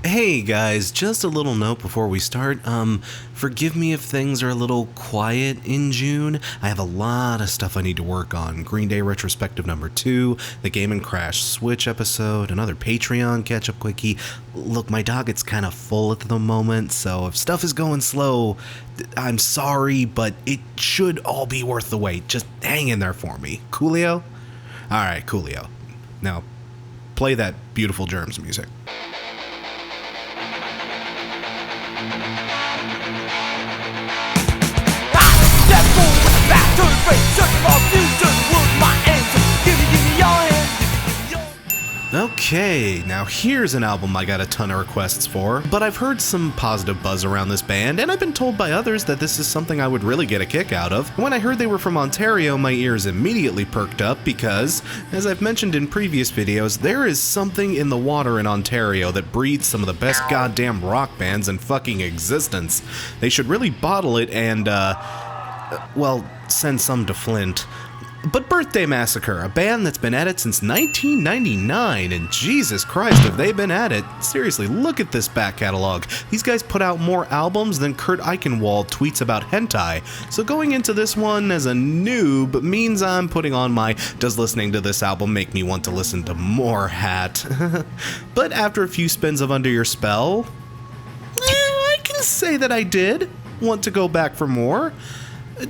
Hey guys, just a little note before we start. Forgive me if things are a little quiet in June. I have a lot of stuff I need to work on. Green Day retrospective number 2, the Game & Crash Switch episode, another Patreon catch-up quickie. Look, my docket's kind of full at the moment, so if stuff is going slow, I'm sorry, but it should all be worth the wait. Just hang in there for me. Coolio? Alright, coolio. Now, play that beautiful Germs music. Okay, now here's an album I got a ton of requests for, but I've heard some positive buzz around this band, and I've been told by others that this is something I would really get a kick out of. When I heard they were from Ontario, my ears immediately perked up because, as I've mentioned in previous videos, there is something in the water in Ontario that breeds some of the best goddamn rock bands in fucking existence. They should really bottle it and, well, send some to Flint. But Birthday Massacre, a band that's been at it since 1999, and Jesus Christ, have they been at it. Seriously, look at this back catalog. These guys put out more albums than Kurt Eichenwald tweets about hentai. So going into this one as a noob means I'm putting on my does listening to this album make me want to listen to more hat. But after a few spins of Under Your Spell, I can say that I did want to go back for more.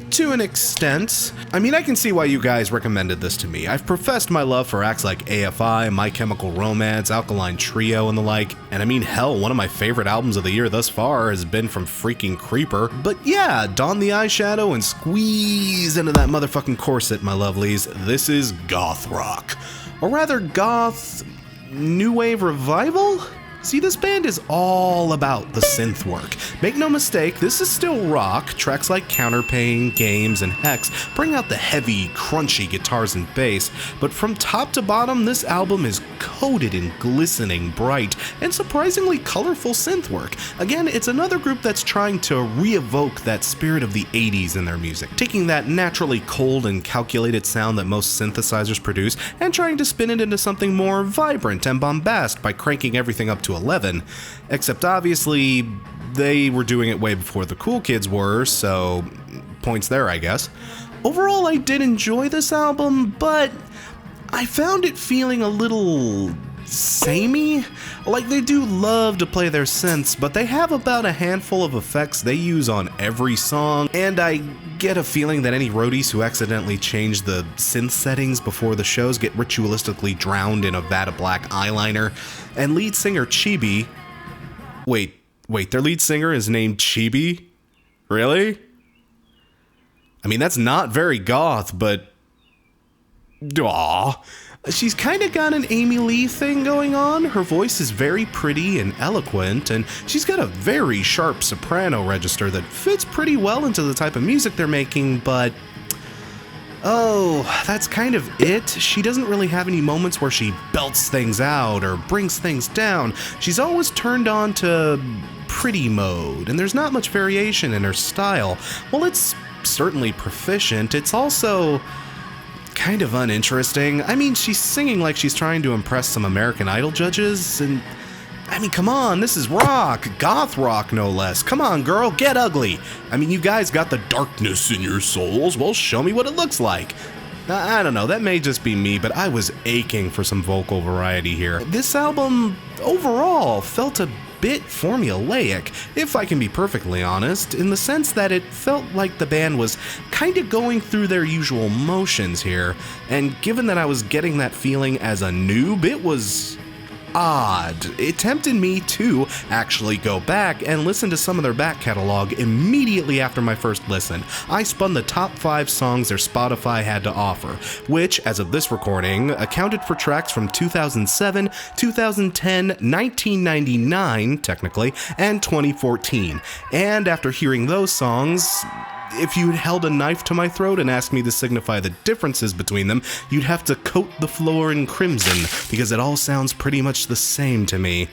To an extent. I mean, I can see why you guys recommended this to me. I've professed my love for acts like AFI, My Chemical Romance, Alkaline Trio, and the like, and I mean, hell, one of my favorite albums of the year thus far has been from freaking Creeper. But yeah, don the eyeshadow and squeeze into that motherfucking corset, my lovelies. This is goth rock. Or rather, goth new wave revival? See, this band is all about the synth work. Make no mistake, this is still rock. Tracks like Counterpain, Games, and Hex bring out the heavy, crunchy guitars and bass, but from top to bottom, this album is coated in glistening, bright, and surprisingly colorful synth work. Again, it's another group that's trying to re-evoke that spirit of the 80s in their music, taking that naturally cold and calculated sound that most synthesizers produce and trying to spin it into something more vibrant and bombast by cranking everything up to 11, except obviously they were doing it way before the cool kids were, so points there, I guess. Overall, I did enjoy this album, but I found it feeling a little samey. Like, they do love to play their synths, but they have about a handful of effects they use on every song, and I get a feeling that any roadies who accidentally change the synth settings before the shows get ritualistically drowned in a vat of black eyeliner. And lead singer Chibi... Wait, their lead singer is named Chibi? Really? I mean, that's not very goth, but... Aww. She's kinda got an Amy Lee thing going on. Her voice is very pretty and eloquent, and she's got a very sharp soprano register that fits pretty well into the type of music they're making, but... oh, that's kind of it. She doesn't really have any moments where she belts things out or brings things down. She's always turned on to pretty mode, and there's not much variation in her style. While it's certainly proficient, it's also kind of uninteresting. I mean, she's singing like she's trying to impress some American Idol judges, and I mean, come on, this is rock, goth rock no less. Come on, girl, get ugly. I mean, you guys got the darkness in your souls, well, show me what it looks like. I don't know, that may just be me, but I was aching for some vocal variety here. This album, overall, felt a bit formulaic, if I can be perfectly honest, in the sense that it felt like the band was kind of going through their usual motions here, and given that I was getting that feeling as a noob, it was odd. It tempted me to actually go back and listen to some of their back catalog immediately after my first listen. I spun the top 5 songs their Spotify had to offer, which, as of this recording, accounted for tracks from 2007, 2010, 1999, technically, and 2014. And after hearing those songs, if you held a knife to my throat and asked me to signify the differences between them, you'd have to coat the floor in crimson, because it all sounds pretty much the same to me.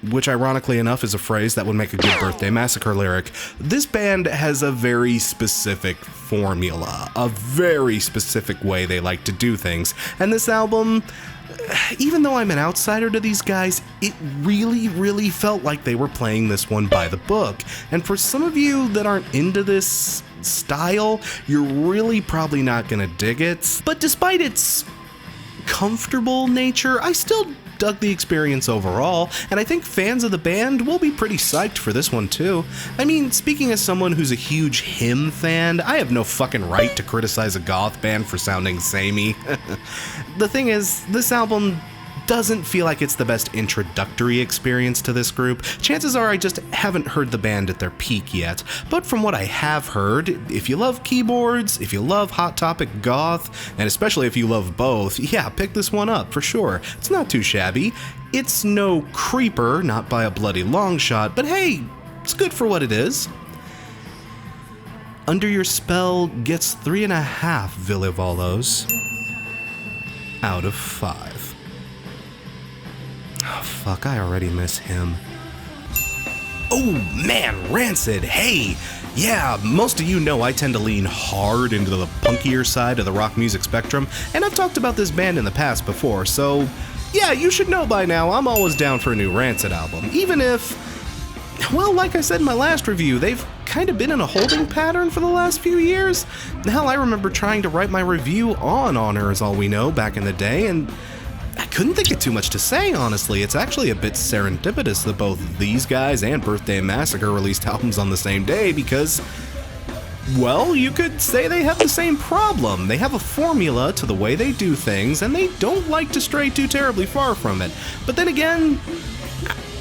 which ironically enough is a phrase that would make a good Birthday Massacre lyric, this band has a very specific formula, a very specific way they like to do things, and this album, even though I'm an outsider to these guys, it really felt like they were playing this one by the book. And for some of you that aren't into this style, you're really probably not gonna dig it. But despite its comfortable nature, I still dug the experience overall, and I think fans of the band will be pretty psyched for this one too. I mean, speaking as someone who's a huge Him fan, I have no fucking right to criticize a goth band for sounding samey. The thing is, this album doesn't feel like it's the best introductory experience to this group. Chances are I just haven't heard the band at their peak yet, but from what I have heard, if you love keyboards, if you love Hot Topic goth, and especially if you love both, yeah, pick this one up for sure. It's not too shabby. It's no creeper, not by a bloody long shot, but hey, it's good for what it is. Under Your Spell gets 3.5 Vilivolos out of 5. Oh, fuck, I already miss him. Oh, man, Rancid, hey! Yeah, most of you know I tend to lean hard into the punkier side of the rock music spectrum, and I've talked about this band in the past before, so yeah, you should know by now I'm always down for a new Rancid album, even if, well, like I said in my last review, they've kind of been in a holding pattern for the last few years. Hell, I remember trying to write my review on Honor Is All We Know back in the day, and I couldn't think of too much to say, honestly. It's actually a bit serendipitous that both these guys and Birthday Massacre released albums on the same day because, well, you could say they have the same problem. They have a formula to the way they do things, and they don't like to stray too terribly far from it. But then again,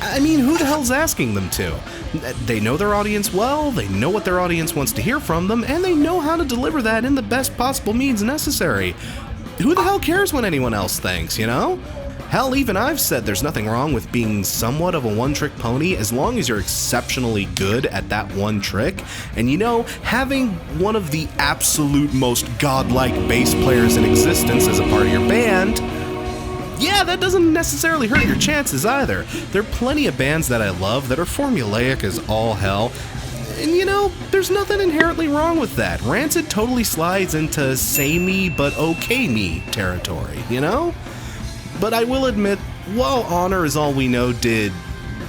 I mean, who the hell's asking them to? They know their audience well, they know what their audience wants to hear from them, and they know how to deliver that in the best possible means necessary. Who the hell cares what anyone else thinks, you know? Hell, even I've said there's nothing wrong with being somewhat of a one-trick pony as long as you're exceptionally good at that one trick. And you know, having one of the absolute most godlike bass players in existence as a part of your band, yeah, that doesn't necessarily hurt your chances either. There are plenty of bands that I love that are formulaic as all hell, and you know, there's nothing inherently wrong with that. Rancid totally slides into samey but okay me territory, you know? But I will admit, while Honor Is All We Know did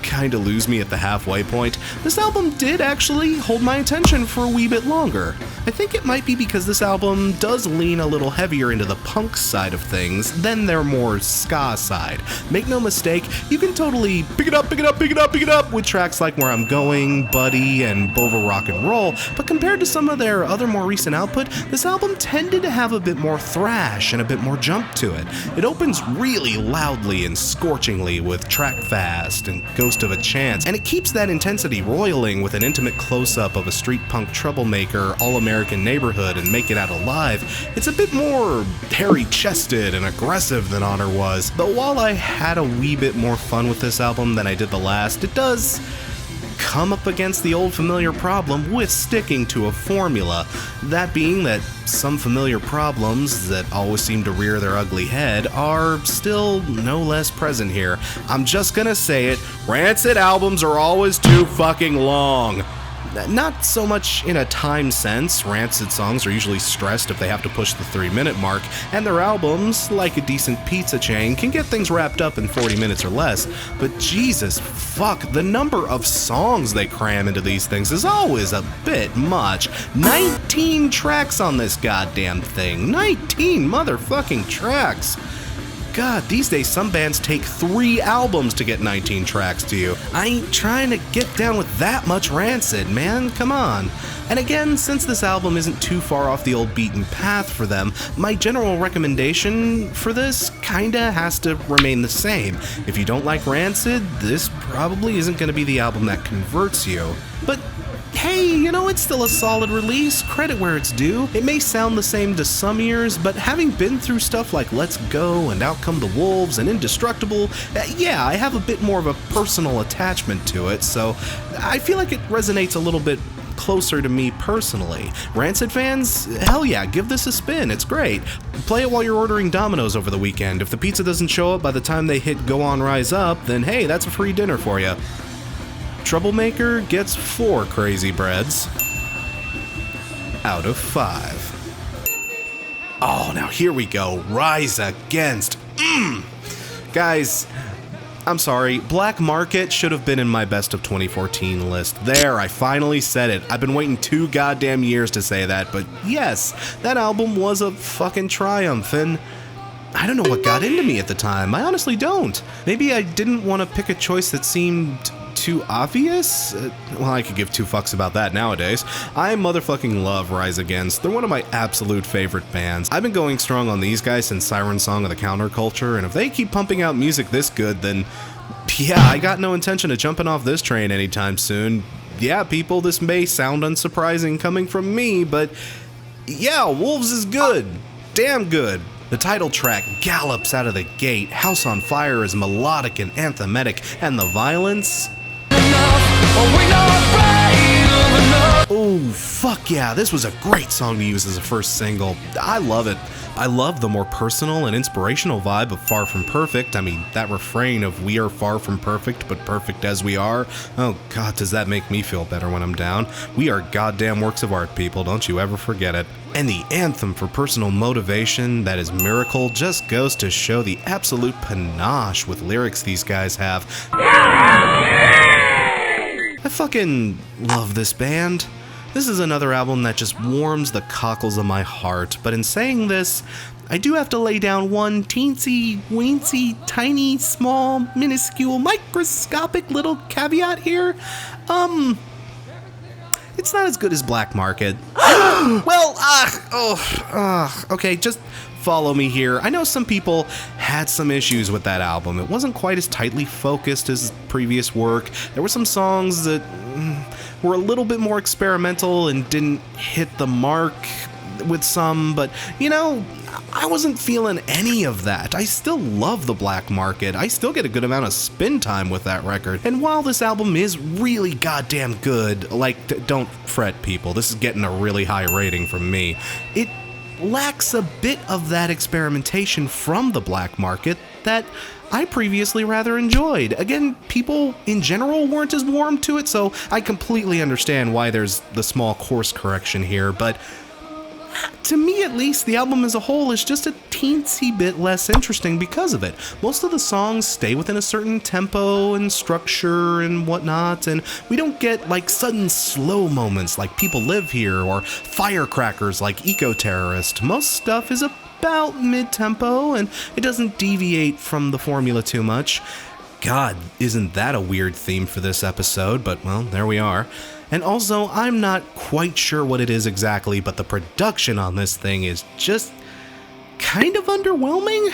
kinda lose me at the halfway point, this album did actually hold my attention for a wee bit longer. I think it might be because this album does lean a little heavier into the punk side of things than their more ska side. Make no mistake, you can totally pick it up with tracks like Where I'm Going, Buddy, and Bova Rock and Roll, but compared to some of their other more recent output, this album tended to have a bit more thrash and a bit more jump to it. It opens really loudly and scorchingly with Track Fast and Ghost of a Chance, and it keeps that intensity roiling with an intimate close-up of a street punk troublemaker, all-American neighborhood, and Make It Out Alive. It's a bit more hairy-chested and aggressive than Honor was, but while I had a wee bit more fun with this album than I did the last, it does come up against the old familiar problem with sticking to a formula. That being that some familiar problems that always seem to rear their ugly head are still no less present here. I'm just gonna say it, Rancid albums are always too fucking long. Not so much in a time sense. Rancid songs are usually stressed if they have to push the 3-minute mark, and their albums, like a decent pizza chain, can get things wrapped up in 40 minutes or less. But Jesus fuck, the number of songs they cram into these things is always a bit much. 19 tracks on this goddamn thing. 19 motherfucking tracks. God, these days some bands take 3 albums to get 19 tracks to you. I ain't trying to get down with that much Rancid, man, come on. And again, since this album isn't too far off the old beaten path for them, my general recommendation for this kinda has to remain the same. If you don't like Rancid, this probably isn't gonna be the album that converts you. But hey, you know, it's still a solid release, credit where it's due. It may sound the same to some ears, but having been through stuff like Let's Go and Out Come the Wolves and Indestructible, yeah, I have a bit more of a personal attachment to it, so I feel like it resonates a little bit closer to me personally. Rancid fans, hell yeah, give this a spin, it's great. Play it while you're ordering Domino's over the weekend. If the pizza doesn't show up by the time they hit Go On Rise Up, then hey, that's a free dinner for you. Troublemaker gets 4 crazy breads out of 5. Oh, now here we go. Rise Against. Guys, I'm sorry. Black Market should have been in my best of 2014 list. There, I finally said it. I've been waiting 2 goddamn years to say that, but yes, that album was a fucking triumph, and I don't know what got into me at the time. I honestly don't. Maybe I didn't want to pick a choice that seemed too obvious? Well, I could give 2 fucks about that nowadays. I motherfucking love Rise Against. They're one of my absolute favorite bands. I've been going strong on these guys since Siren Song of the Counterculture, and if they keep pumping out music this good, then yeah, I got no intention of jumping off this train anytime soon. Yeah, people, this may sound unsurprising coming from me, but yeah, Wolves is good. Damn good. The title track gallops out of the gate, House on Fire is melodic and anthematic, and the violence... Oh, fuck yeah, this was a great song to use as a first single. I love it. I love the more personal and inspirational vibe of Far From Perfect. I mean, that refrain of we are far from perfect, but perfect as we are. Oh god, does that make me feel better when I'm down. We are goddamn works of art, people, don't you ever forget it. And the anthem for personal motivation, that is Miracle, just goes to show the absolute panache with lyrics these guys have. I fucking love this band. This is another album that just warms the cockles of my heart, but in saying this, I do have to lay down one teensy, weensy, tiny, small, minuscule, microscopic little caveat here. It's not as good as Black Market. Okay, just follow me here. I know some people had some issues with that album. It wasn't quite as tightly focused as previous work. There were some songs that were a little bit more experimental and didn't hit the mark with some, but you know, I wasn't feeling any of that. I still love the Black Market. I still get a good amount of spin time with that record. And while this album is really goddamn good, like, don't fret people, this is getting a really high rating from me, it lacks a bit of that experimentation from the Black Market that I previously rather enjoyed. Again, people in general weren't as warm to it, so I completely understand why there's the small course correction here, but to me at least, the album as a whole is just a teensy bit less interesting because of it. Most of the songs stay within a certain tempo and structure and whatnot, and we don't get like sudden slow moments like People Live Here or firecrackers like Eco Terrorist. Most stuff is about mid-tempo and it doesn't deviate from the formula too much. God, isn't that a weird theme for this episode, but well, there we are. And also, I'm not quite sure what it is exactly, but the production on this thing is just kind of underwhelming.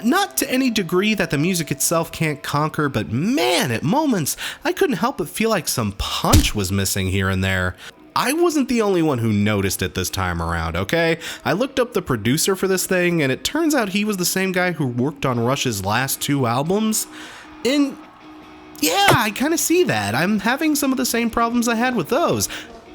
Not to any degree that the music itself can't conquer, but man, at moments, I couldn't help but feel like some punch was missing here and there. I wasn't the only one who noticed it this time around, okay? I looked up the producer for this thing, and it turns out he was the same guy who worked on Rush's last 2 albums. And yeah, I kind of see that. I'm having some of the same problems I had with those.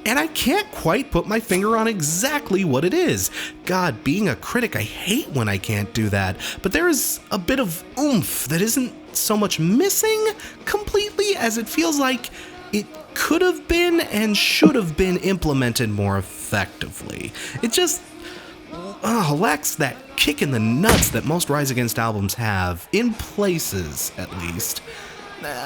And I can't quite put my finger on exactly what it is. God, being a critic, I hate when I can't do that. But there is a bit of oomph that isn't so much missing completely as it feels like it could have been and should have been implemented more effectively. It just lacks that kick in the nuts that most Rise Against albums have, in places at least.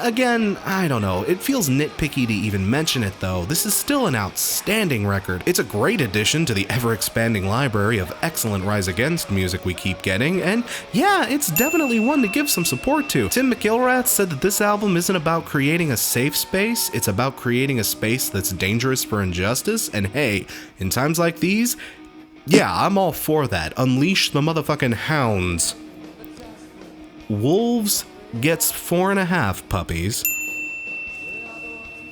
Again, I don't know, it feels nitpicky to even mention it though. This is still an outstanding record. It's a great addition to the ever-expanding library of excellent Rise Against music we keep getting, and yeah, it's definitely one to give some support to. Tim McIlrath said that this album isn't about creating a safe space, it's about creating a space that's dangerous for injustice, and hey, in times like these, yeah, I'm all for that. Unleash the motherfucking hounds. Wolves gets 4.5 puppies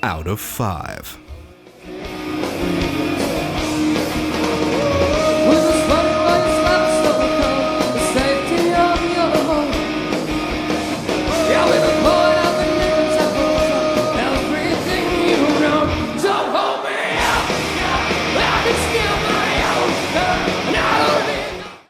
out of 5.